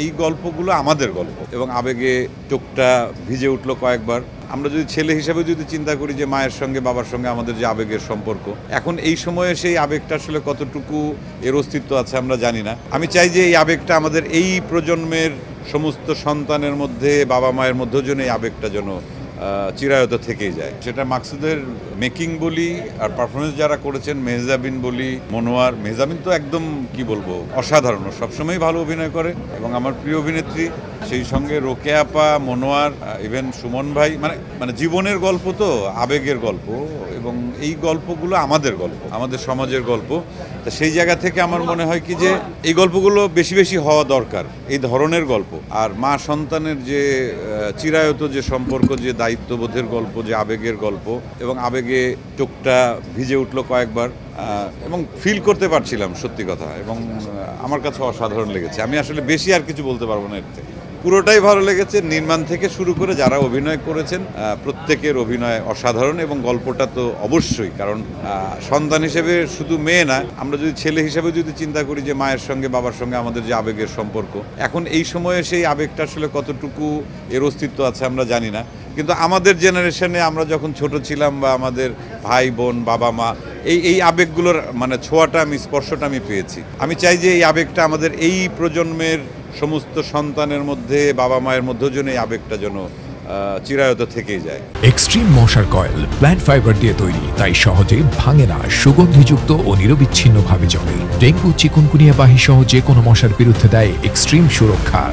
এই গল্পগুলো আমাদের গল্প এবং আবেগে চোখটা ভিজে উঠলো কয়েকবার। আমরা যদি ছেলে হিসেবে যদি চিন্তা করি যে মায়ের সঙ্গে বাবার সঙ্গে আমাদের যে আবেগের সম্পর্ক, এখন এই সময়ে সেই আবেগটা আসলে কতটুকু এর অস্তিত্ব আছে আমরা জানি না। আমি চাই যে এই আবেগটা আমাদের এই প্রজন্মের সমস্ত সন্তানের মধ্যে, বাবা মায়ের মধ্যেও যেন এই আবেগটা যেন চিরায়ত থেকেই যায়। সেটা মাকসুদের মেকিং বলি আর পারফরমেন্স যারা করেছেন, মেহজাবিন বলি, মনোয়ার। মেহজাবিন তো একদম কি বলবো, অসাধারণ, সবসময় ভালো অভিনয় করে এবং আমার প্রিয় অভিনেত্রী। সেই সঙ্গে রোকেয়া আপা, মনোয়ার, ইভেন সুমন ভাই, মানে জীবনের গল্প তো, আবেগের গল্প, এবং এই গল্পগুলো আমাদের গল্প, আমাদের সমাজের গল্প। তা সেই জায়গা থেকে আমার মনে হয় কি যে এই গল্পগুলো বেশি বেশি হওয়া দরকার, এই ধরনের গল্প। আর মা সন্তানের যে চিরায়ত যে সম্পর্ক, যে দায়িত্ববোধের গল্প, যে আবেগের গল্প, এবং আবেগে চোখটা ভিজে উঠলো কয়েকবার এবং ফিল করতে পারছিলাম সত্যি কথা, এবং আমার কাছে অসাধারণ লেগেছে। আমি আসলে বেশি আর কিছু বলতে পারবো না এর থেকে। পুরোটাই ভালো লেগেছে, নির্মাণ থেকে শুরু করে যারা অভিনয় করেছেন প্রত্যেকের অভিনয় অসাধারণ, এবং গল্পটা তো অবশ্যই, কারণ সন্তান হিসেবে শুধু মেয়ে না, আমরা যদি ছেলে হিসেবে যদি চিন্তা করি যে মায়ের সঙ্গে বাবার সঙ্গে আমাদের যে আবেগের সম্পর্ক, এখন এই সময়ে সেই আবেগটা আসলে কতটুকু এর অস্তিত্ব আছে আমরা জানি না। কিন্তু আমাদের জেনারেশনে আমরা যখন ছোট ছিলাম, বা আমাদের ভাই বোন, বাবা মা, এই আবেগগুলোর মানে ছোঁয়াটা আমি, স্পর্শটা আমি পেয়েছি। আমি চাই যে এই আবেগটা আমাদের এই প্রজন্মের সমস্ত সন্তানের মধ্যে, বাবা মায়ের মধ্যেও যেন এই আবেগটা যেন চিরায়ত থেকেই যায়। এক্সট্রিম মশার কয়েল প্ল্যান্ট ফাইবার দিয়ে তৈরি, তাই সহজে ভাঙে না, সুগন্ধিযুক্ত ও নিরবিচ্ছিন্নভাবে জ্বলে। ডেঙ্গু, চিকুনগুনিয়া বাহি সহ যে কোনো মশার বিরুদ্ধে দেয় এক্সট্রিম সুরক্ষা।